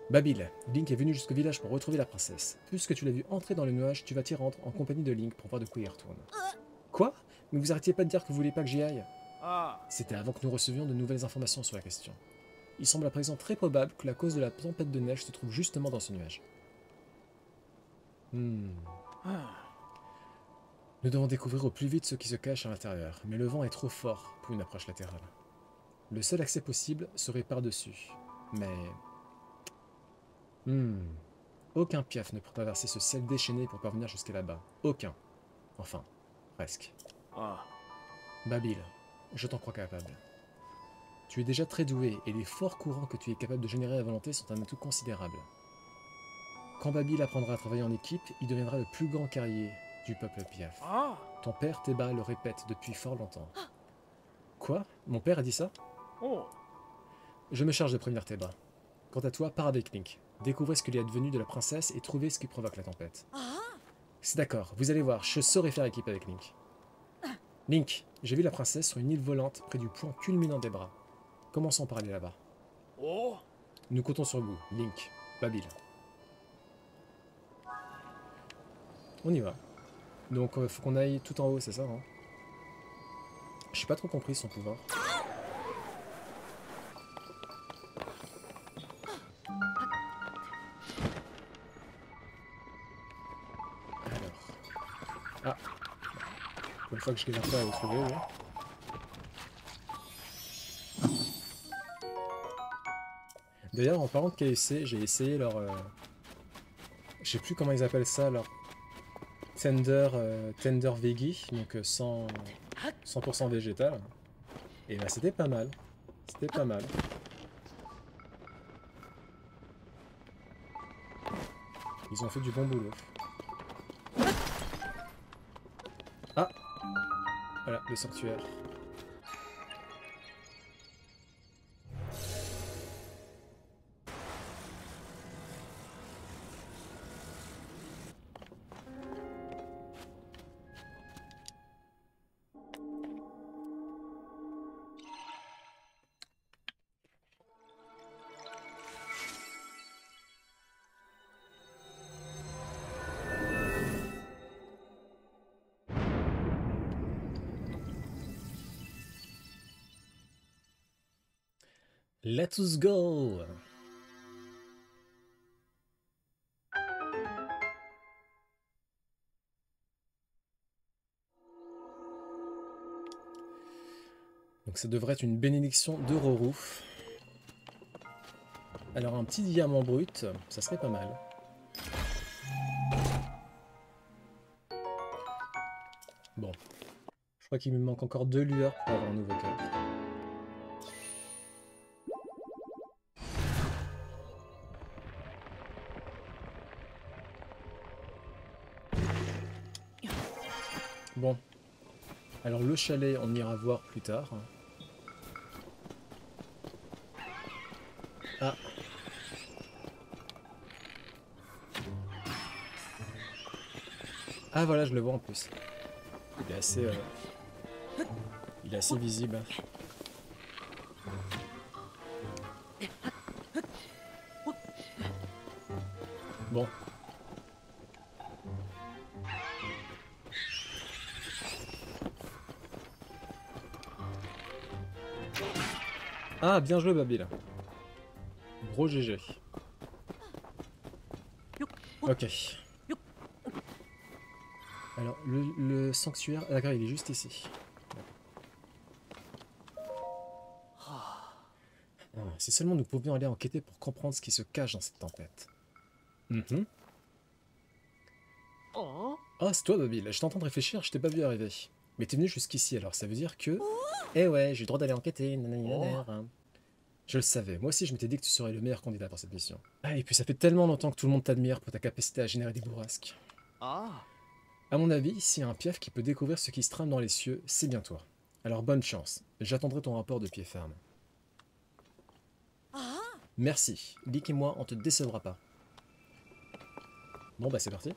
Babil, Link est venu jusqu'au village pour retrouver la princesse. Puisque tu l'as vu entrer dans le nuage, tu vas t'y rendre en compagnie de Link pour voir de quoi il retourne. Quoi? Mais vous arrêtiez pas de dire que vous vouliez pas que j'y aille? C'était avant que nous recevions de nouvelles informations sur la question. Il semble à présent très probable que la cause de la tempête de neige se trouve justement dans ce nuage. Nous devons découvrir au plus vite ce qui se cache à l'intérieur, mais le vent est trop fort pour une approche latérale. Le seul accès possible serait par-dessus, mais... Aucun piaf ne peut traverser ce ciel déchaîné pour parvenir jusqu'à là-bas. Aucun. Enfin, presque. Babil, je t'en crois capable. Tu es déjà très doué, et les forts courants que tu es capable de générer à volonté sont un atout considérable. Quand Babil apprendra à travailler en équipe, il deviendra le plus grand guerrier du peuple piaf. Ton père, Teba, le répète depuis fort longtemps. Quoi? Mon père a dit ça? Je me charge de prévenir Teba. Quant à toi, pars avec Link. Découvrez ce qu'il y a devenu de la princesse et trouvez ce qui provoque la tempête. C'est d'accord, vous allez voir, je saurai faire équipe avec Link. Link, j'ai vu la princesse sur une île volante près du point culminant des bras. Commençons par aller là-bas. Nous comptons sur vous, Link, Babil. On y va. Donc faut qu'on aille tout en haut, c'est ça, hein? J'ai pas trop compris son pouvoir. Ah, une fois que je galère pas à le trouver, ouais. D'ailleurs, en parlant de KFC, j'ai essayé leur... je sais plus comment ils appellent ça, leur tender veggie, donc 100% végétal. Et bah c'était pas mal. C'était pas mal. Ils ont fait du bon boulot. Ah! Voilà, le sanctuaire. Let us go! Donc ça devrait être une bénédiction de Rorou. Alors un petit diamant brut, ça serait pas mal. Bon. Je crois qu'il me manque encore 2 lueurs pour avoir un nouveau cœur. Bon. Alors le chalet, on ira voir plus tard. Ah. Ah voilà, je le vois en plus. Il est assez visible. Bon. Ah, bien joué, Babil. Gros GG. Ok. Alors, le sanctuaire... Ah, d'accord, il est juste ici. Ah, si seulement nous pouvions aller enquêter pour comprendre ce qui se cache dans cette tempête. Oh, c'est toi, Babil. Je t'entends réfléchir, je t'ai pas vu arriver. Mais t'es venu jusqu'ici, alors ça veut dire que... Eh ouais, j'ai le droit d'aller enquêter. Je le savais. Moi aussi, je m'étais dit que tu serais le meilleur candidat pour cette mission. Ah, et puis ça fait tellement longtemps que tout le monde t'admire pour ta capacité à générer des bourrasques. À mon avis, s'il y a un piaf qui peut découvrir ce qui se trame dans les cieux, c'est bien toi. Alors bonne chance. J'attendrai ton rapport de pied ferme. Merci. Lick et moi, on te décevra pas. Bon, bah c'est parti.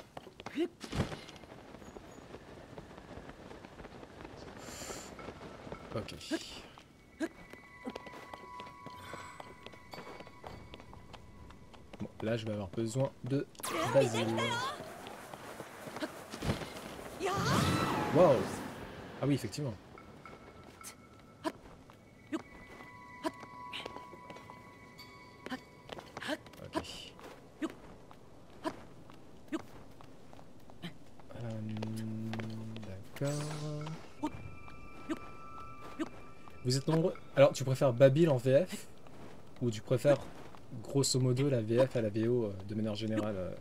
Ok. Bon, là, je vais avoir besoin de Basil. Wow! Ah oui, effectivement. Ok. D'accord. Vous êtes nombreux. Alors, tu préfères Babil en VF? Ou tu préfères, grosso modo, la VF à la VO de manière générale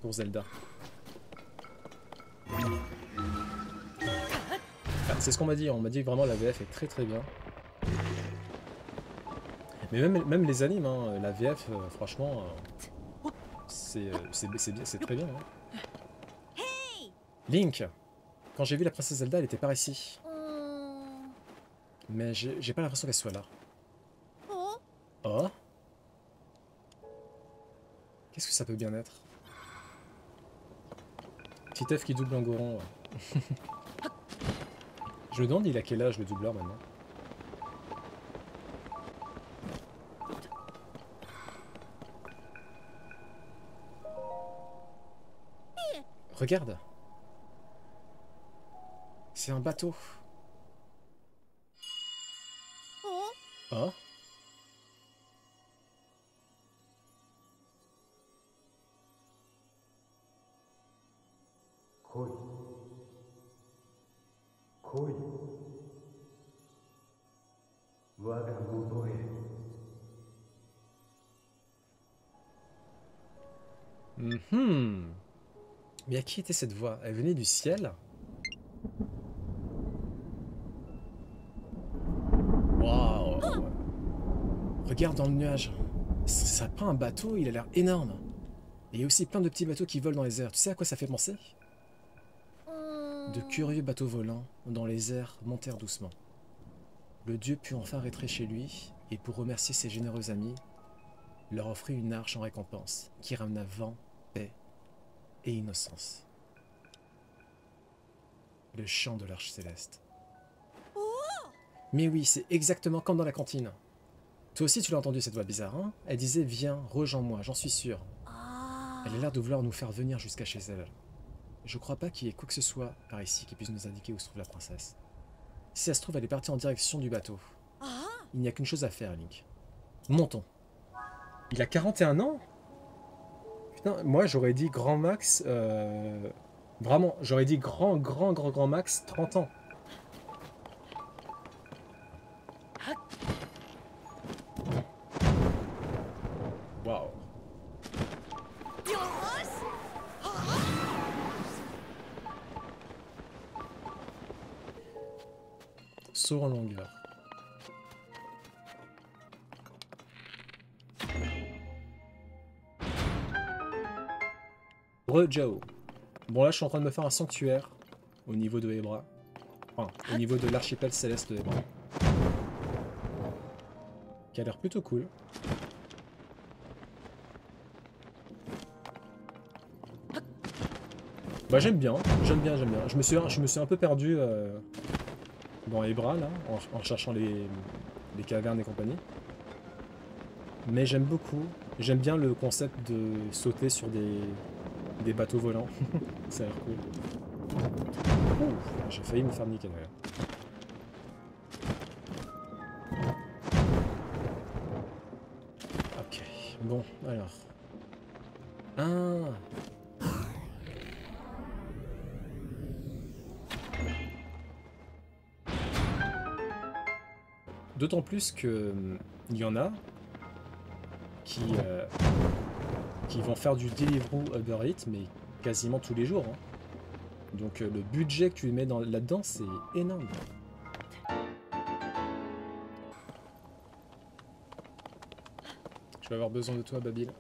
pour Zelda? Ah, c'est ce qu'on m'a dit. On m'a dit que vraiment la VF est très très bien. Mais même les animes, hein, la VF, franchement, c'est très bien. Hein. Link! Quand j'ai vu la princesse Zelda, elle était par ici. Mais j'ai pas l'impression qu'elle soit là. Oh? Qu'est-ce que ça peut bien être? Petit œuf qui double un goron. Ouais. Je me demande, il a quel âge le doubleur maintenant? Regarde! C'est un bateau. Oh? 来い。我が元へ。Mhm. Mais à qui était cette voix? Elle venait du ciel? Waouh! Regarde dans le nuage. Ça pas un bateau, il a l'air énorme. Et il y a aussi plein de petits bateaux qui volent dans les airs. Tu sais à quoi ça fait penser? De curieux bateaux volants dans les airs montèrent doucement. Le dieu put enfin rentrer chez lui, et pour remercier ses généreux amis, leur offrit une arche en récompense, qui ramena vent, paix et innocence. Le chant de l'arche céleste. Mais oui, c'est exactement comme dans la cantine. Toi aussi tu l'as entendu cette voix bizarre, hein? Elle disait « Viens, rejoins-moi, j'en suis sûr. » Elle a l'air de vouloir nous faire venir jusqu'à chez elle. Je crois pas qu'il y ait quoi que ce soit par ici qui puisse nous indiquer où se trouve la princesse. Si ça se trouve, elle est partie en direction du bateau. Il n'y a qu'une chose à faire, Link. Montons. Il a 41 ans? Putain, moi j'aurais dit grand max... Vraiment, j'aurais dit grand max 30 ans. Waouh. Saut en longueur. Rejao. Bon là je suis en train de me faire un sanctuaire au niveau de Ebra. Enfin, au niveau de l'archipel céleste de Ebra. Qui a l'air plutôt cool. Bah j'aime bien. Je me suis un peu perdu dans Ebra là, en cherchant les cavernes et compagnie. Mais j'aime beaucoup. J'aime bien le concept de sauter sur des bateaux volants. Ça a l'air cool. J'ai failli me faire niquer d'ailleurs. Ok, bon, alors. Ah. D'autant plus que il y en a qui vont faire du Deliveroo Uber Eats, mais quasiment tous les jours. Hein. Donc le budget que tu mets là-dedans, c'est énorme. Je vais avoir besoin de toi, Babil.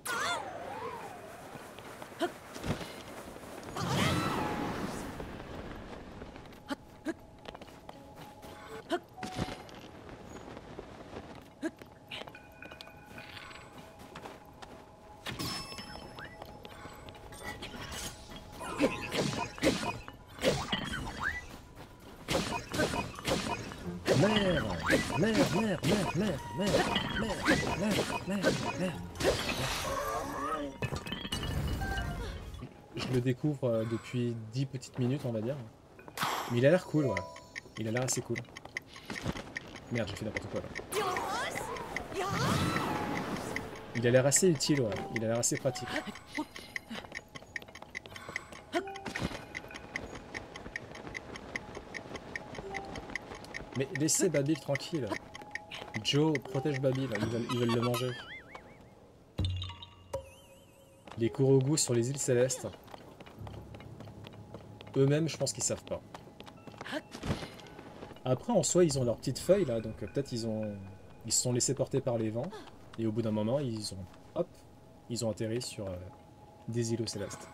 Je le découvre depuis 10 petites minutes, on va dire. Mais il a l'air cool, ouais. Il a l'air assez cool. Merde, j'ai fait n'importe quoi, là. Il a l'air assez utile, ouais. Il a l'air assez pratique. Mais laissez Babil tranquille. Joe, protège Babil, ils veulent le manger. Les Kurogu sur les îles célestes. Eux-mêmes, je pense qu'ils savent pas. Après, en soi, ils ont leurs petites feuilles, là, donc peut-être ils se sont laissés porter par les vents. Et au bout d'un moment, ils ont atterri sur des îlots célestes.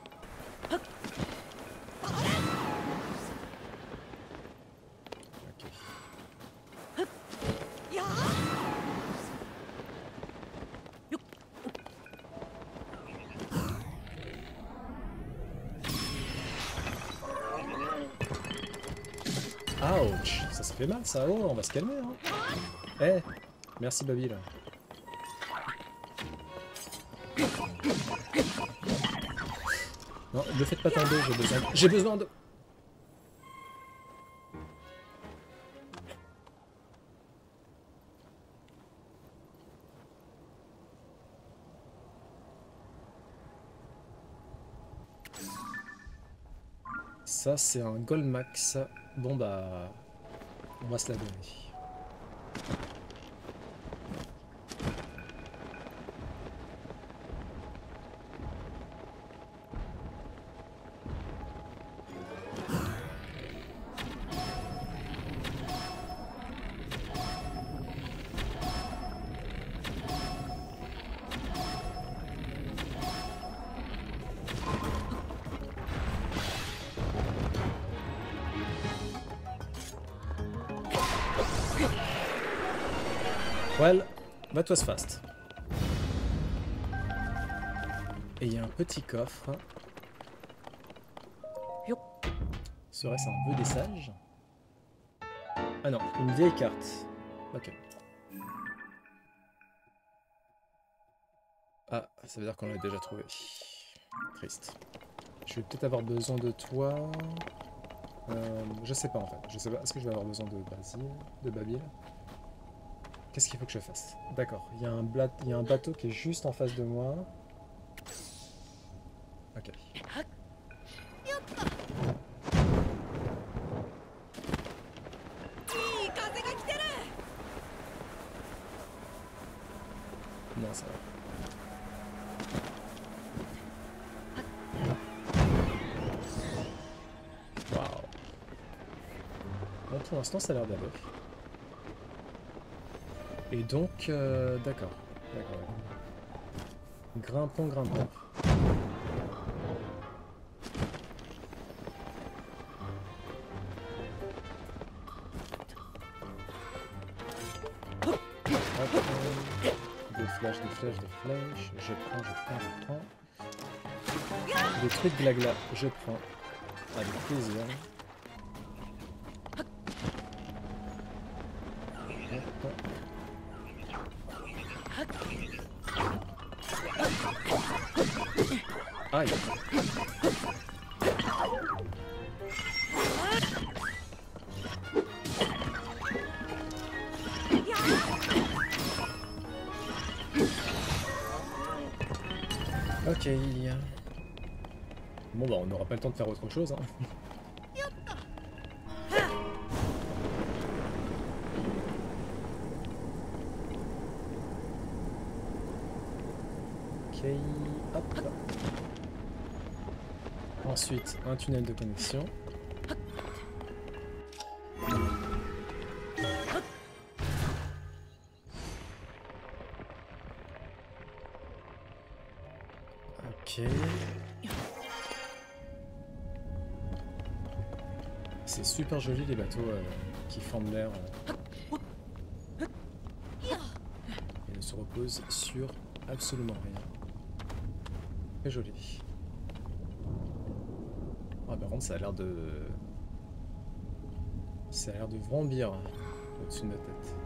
Ouch, ça fait mal ça, oh, on va se calmer hein. Eh, merci Babil. Non, ne faites pas tomber, j'ai besoin de... Ça c'est un Gold Max. Bon bah, On va se la donner. Well, that was fast. Et il y a un petit coffre. Serait-ce un vœu des sages? Ah non, une vieille carte. Ok. Ah, ça veut dire qu'on l'a déjà trouvé. Triste. Je vais peut-être avoir besoin de toi. Je sais pas en fait. Je sais pas. Est-ce que je vais avoir besoin de Babil? Qu'est-ce qu'il faut que je fasse? D'accord. Il y a un bateau qui est juste en face de moi. Ok. Non, ça va. Waouh. Bon, pour l'instant, ça a l'air d'aller. Et donc, d'accord. Grimpons. Des flèches. Je prends. Des trucs glagla, je prends. Avec plaisir. Aïe. Ok. Bon bah on n'aura pas le temps de faire autre chose. Hein. Ok, hop. Ensuite, un tunnel de connexion. Ok. C'est super joli les bateaux qui forment l'air et ne se reposent sur absolument rien. Très joli. Ah par contre ça a l'air de... Ça a l'air de vrombir au-dessus de notre tête.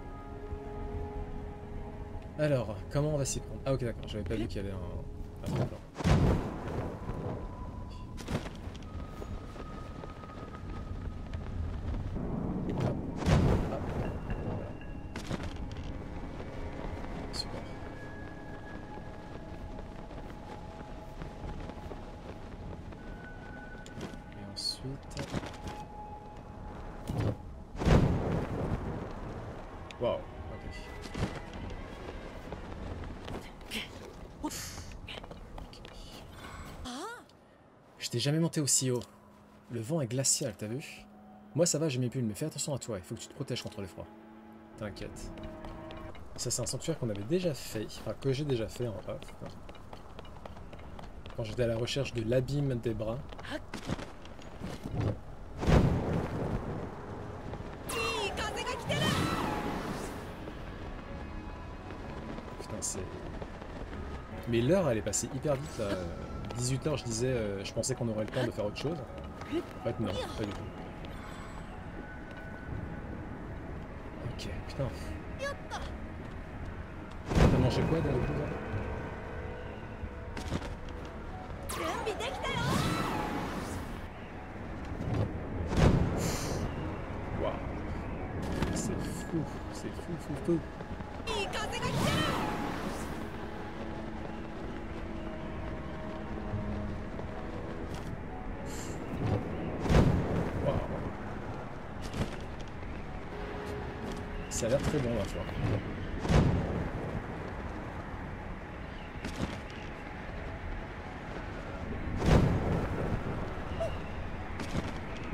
Alors, comment on va s'y prendre? Ah ok d'accord, j'avais pas vu qu'il y avait un tremplin. Wow, ok. Je t'ai jamais monté aussi haut. Le vent est glacial, t'as vu? Moi ça va, j'ai mes pulls, mais fais attention à toi, il faut que tu te protèges contre le froid. T'inquiète. Ça c'est un sanctuaire qu'on avait déjà fait, enfin que j'ai déjà fait en off. Quand j'étais à la recherche de l'abîme des bras. Putain c'est... Mais l'heure elle est passée hyper vite là. 18h je disais, je pensais qu'on aurait le temps de faire autre chose. En fait non, pas du tout. Ok, putain. T'as mangé quoi dans le coup là? Waouh. C'est fou, c'est fou. Ça a l'air très bon, la foi.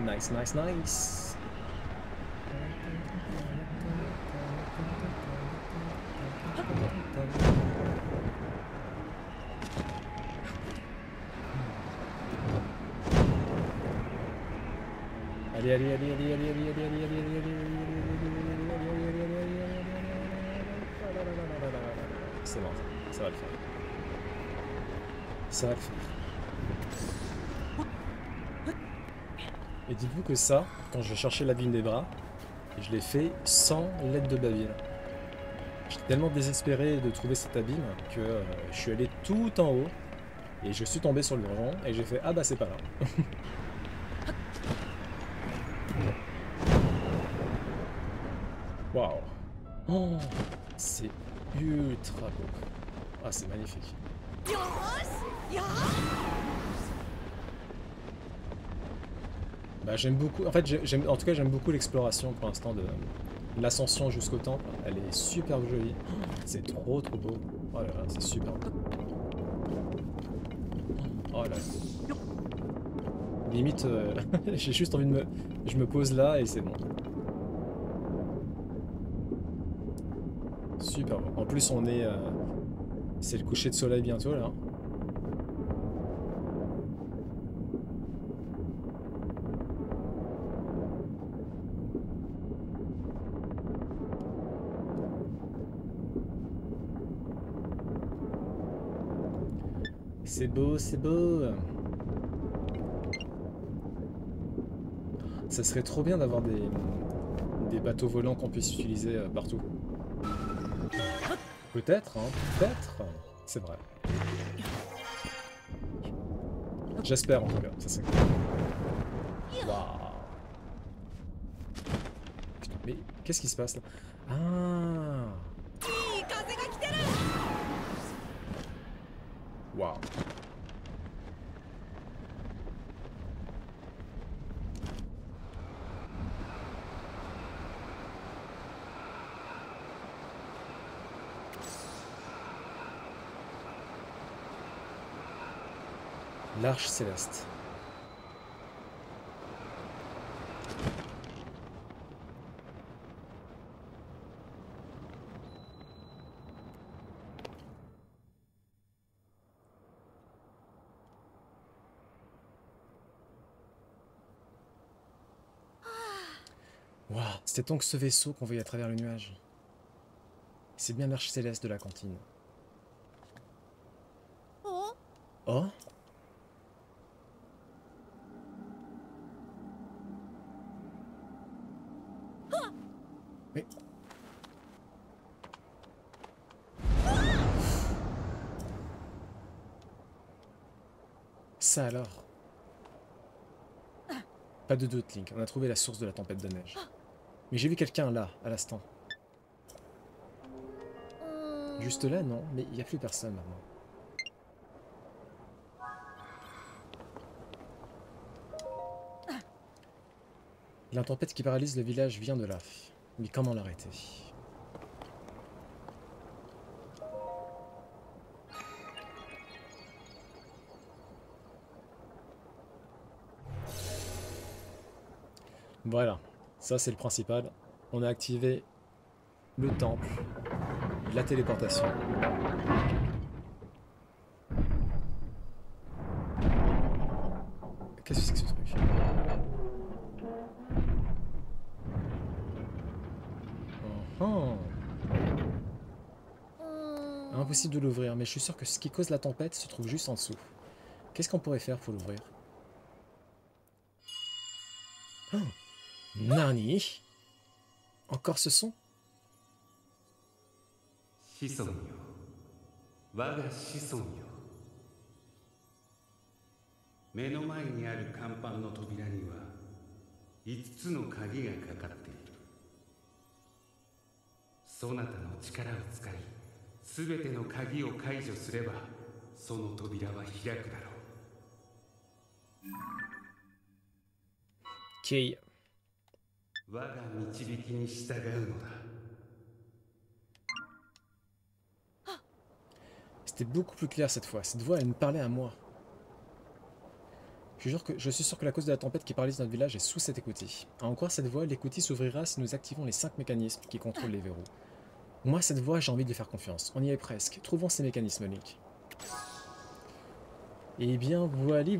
Nice, nice, nice. Allez, allez, allez, allez, allez, allez, allez, allez, allez, allez, allez, c'est bon, ça va le faire. Ça va le faire. Et dites-vous que ça, quand je cherchais la vigne des bras, je l'ai fait sans l'aide de Babil. J'étais tellement désespéré de trouver cet abîme que je suis allé tout en haut et je suis tombé sur le donjon et j'ai fait ah bah c'est pas là. Waouh. Oh, c'est ultra beau. Ah c'est magnifique. Bah, j'aime beaucoup, en fait, en tout cas, j'aime beaucoup l'exploration pour l'instant de l'ascension jusqu'au temple. Elle est super jolie. C'est trop trop beau. Oh là là, c'est super beau. Oh là là. Limite, j'ai juste envie de me... Je me pose là et c'est bon. Super beau. En plus, on est... c'est le coucher de soleil bientôt, là. C'est beau, c'est beau. Ça serait trop bien d'avoir des bateaux volants qu'on puisse utiliser partout. Peut-être, hein, peut-être. C'est vrai. J'espère en tout cas, ça c'est cool. Waouh. Mais qu'est-ce qui se passe là? Ah. Waouh. L'arche céleste. Waouh, c'était donc ce vaisseau qu'on voyait à travers le nuage. C'est bien l'arche céleste de la cantine. Oh? Mais... Ça alors? Pas de doute, Link. On a trouvé la source de la tempête de neige. Mais j'ai vu quelqu'un là, à l'instant. Juste là, non, mais il n'y a plus personne maintenant. La tempête qui paralyse le village vient de là. Mais comment l'arrêter? Voilà, ça c'est le principal. On a activé le temple, la téléportation. Qu'est-ce que c'est que ce truc? Impossible de l'ouvrir, mais je suis sûr que ce qui cause la tempête se trouve juste en dessous. Qu'est-ce qu'on pourrait faire pour l'ouvrir? Oh. Nani? Encore ce son? 子孫よ、我が子孫よ。目の前にある甲板の扉には5つの鍵がかかっている。そなたの力を使い、すべての鍵を解除すれば、その扉は開くだろう。Ok. 我が導きに従うのだ。C'était beaucoup plus clair cette fois. Cette voix, elle me parlait à moi. Je suis sûr que la cause de la tempête qui paralyse notre village est sous cette écoutille. À en croire cette voix, l'écoutille s'ouvrira si nous activons les 5 mécanismes qui contrôlent les verrous. Moi, cette voix, j'ai envie de lui faire confiance. On y est presque. Trouvons ces mécanismes, Link. Eh bien, voilà,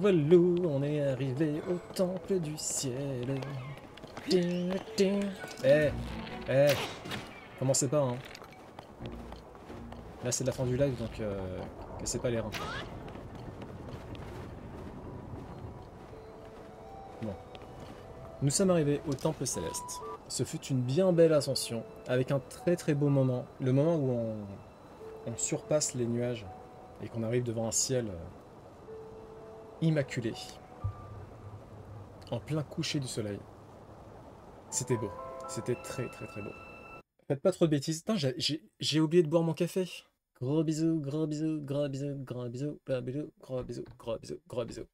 on est arrivé au temple du ciel. Eh, commencez pas, hein. Là, c'est de la fin du live, donc cassez pas les reins. Bon. Nous sommes arrivés au temple céleste. Ce fut une bien belle ascension, avec un très très beau moment. Le moment où on surpasse les nuages et qu'on arrive devant un ciel immaculé, en plein coucher du soleil. C'était beau. C'était très très très beau. Faites pas trop de bêtises. Putain, j'ai oublié de boire mon café. Gros bisous, gros bisous, gros bisous, gros bisous, gros bisous, gros bisous, gros bisous, gros bisous.